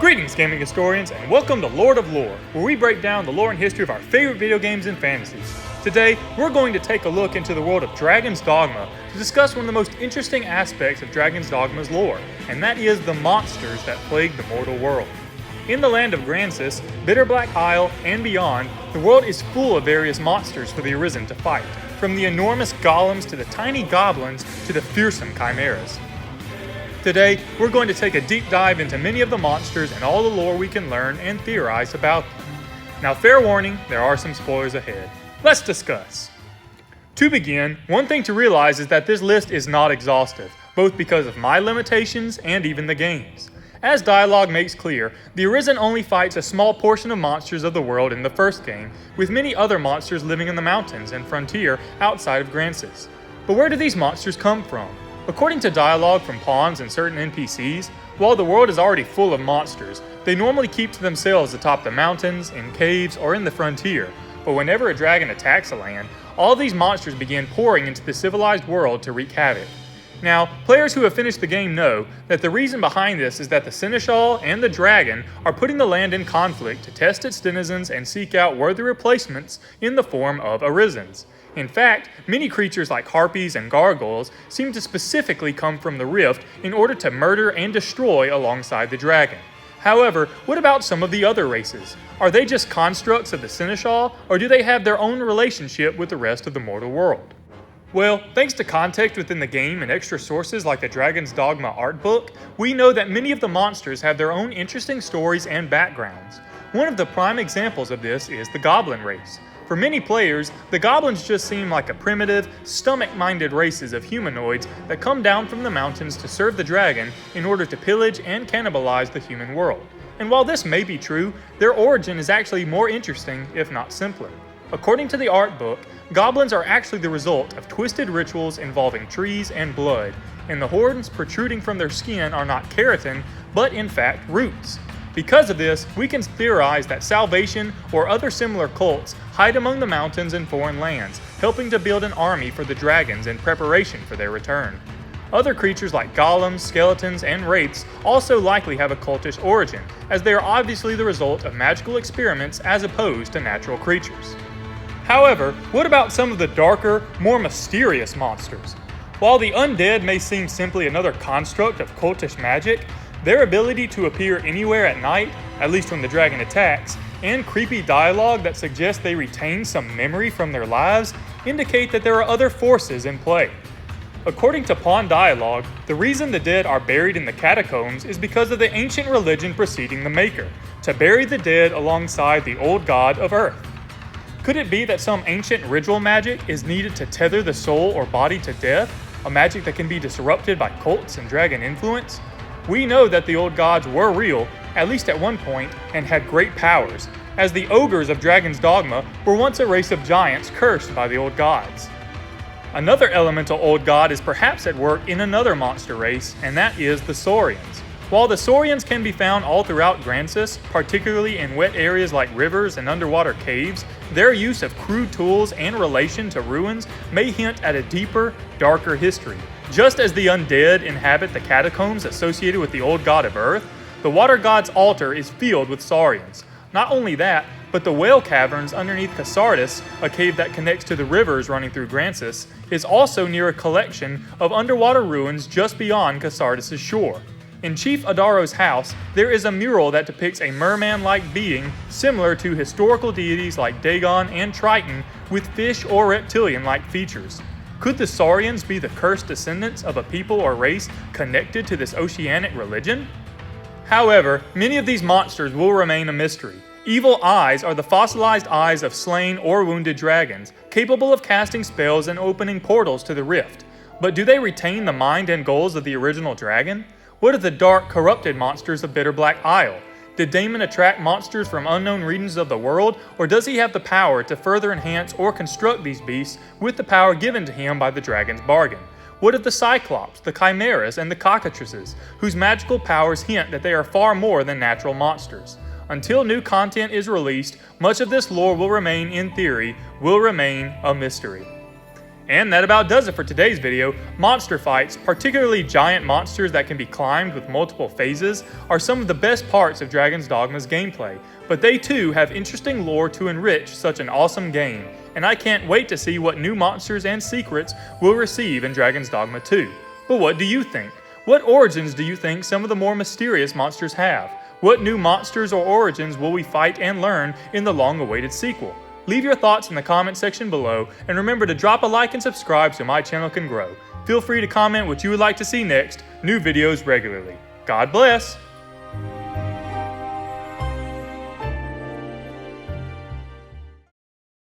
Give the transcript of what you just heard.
Greetings, gaming historians, and welcome to Lord of Lore, where we break down the lore and history of our favorite video games and fantasies. Today, we're going to take a look into the world of Dragon's Dogma to discuss one of the most interesting aspects of Dragon's Dogma's lore, and that is the monsters that plague the mortal world. In the land of Gransys, Bitter Black Isle, and beyond, the world is full of various monsters for the Arisen to fight, from the enormous golems to the tiny goblins to the fearsome chimeras. Today, we're going to take a deep dive into many of the monsters and all the lore we can learn and theorize about them. Now, fair warning, there are some spoilers ahead. Let's discuss. To begin, one thing to realize is that this list is not exhaustive, both because of my limitations and even the game's. As dialogue makes clear, the Arisen only fights a small portion of monsters of the world in the first game, with many other monsters living in the mountains and frontier outside of Gransys. But where do these monsters come from? According to dialogue from pawns and certain NPCs, while the world is already full of monsters, they normally keep to themselves atop the mountains, in caves, or in the frontier. But whenever a dragon attacks a land, all these monsters begin pouring into the civilized world to wreak havoc. Now, players who have finished the game know that the reason behind this is that the Seneschal and the dragon are putting the land in conflict to test its denizens and seek out worthy replacements in the form of Arisens. In fact, many creatures like harpies and gargoyles seem to specifically come from the rift in order to murder and destroy alongside the dragon. However, what about some of the other races? Are they just constructs of the Seneschal, or do they have their own relationship with the rest of the mortal world? Well, thanks to context within the game and extra sources like the Dragon's Dogma art book, we know that many of the monsters have their own interesting stories and backgrounds. One of the prime examples of this is the Goblin race. For many players, the goblins just seem like a primitive, stomach-minded races of humanoids that come down from the mountains to serve the dragon in order to pillage and cannibalize the human world. And while this may be true, their origin is actually more interesting, if not simpler. According to the art book, goblins are actually the result of twisted rituals involving trees and blood, and the horns protruding from their skin are not keratin, but in fact roots. Because of this, we can theorize that Salvation or other similar cults hide among the mountains and foreign lands, helping to build an army for the dragons in preparation for their return. Other creatures like golems, skeletons, and wraiths also likely have a cultish origin, as they are obviously the result of magical experiments as opposed to natural creatures. However, what about some of the darker, more mysterious monsters? While the Undead may seem simply another construct of cultish magic, their ability to appear anywhere at night, at least when the dragon attacks, and creepy dialogue that suggests they retain some memory from their lives indicate that there are other forces in play. According to pawn dialogue, the reason the dead are buried in the catacombs is because of the ancient religion preceding the Maker, to bury the dead alongside the old god of Earth. Could it be that some ancient ritual magic is needed to tether the soul or body to death, a magic that can be disrupted by cults and dragon influence? We know that the old gods were real, at least at one point, and had great powers, as the ogres of Dragon's Dogma were once a race of giants cursed by the old gods. Another elemental old god is perhaps at work in another monster race, and that is the Saurians. While the Saurians can be found all throughout Gransys, particularly in wet areas like rivers and underwater caves, their use of crude tools and relation to ruins may hint at a deeper, darker history. Just as the undead inhabit the catacombs associated with the old god of Earth, the water god's altar is filled with Saurians. Not only that, but the whale caverns underneath Casardis, a cave that connects to the rivers running through Gransys, is also near a collection of underwater ruins just beyond Casardis' shore. In Chief Adaro's house, there is a mural that depicts a merman-like being similar to historical deities like Dagon and Triton with fish or reptilian-like features. Could the Saurians be the cursed descendants of a people or race connected to this oceanic religion? However, many of these monsters will remain a mystery. Evil eyes are the fossilized eyes of slain or wounded dragons, capable of casting spells and opening portals to the rift. But do they retain the mind and goals of the original dragon? What are the dark, corrupted monsters of Bitter Black Isle? Did Daemon attract monsters from unknown regions of the world, or does he have the power to further enhance or construct these beasts with the power given to him by the dragon's bargain? What of the Cyclops, the Chimeras, and the Cockatrices, whose magical powers hint that they are far more than natural monsters? Until new content is released, much of this lore will remain, in theory, a mystery. And that about does it for today's video. Monster fights, particularly giant monsters that can be climbed with multiple phases, are some of the best parts of Dragon's Dogma's gameplay, but they too have interesting lore to enrich such an awesome game, and I can't wait to see what new monsters and secrets we'll receive in Dragon's Dogma 2. But what do you think? What origins do you think some of the more mysterious monsters have? What new monsters or origins will we fight and learn in the long-awaited sequel? Leave your thoughts in the comment section below, and remember to drop a like and subscribe so my channel can grow. Feel free to comment what you would like to see next, new videos regularly. God bless!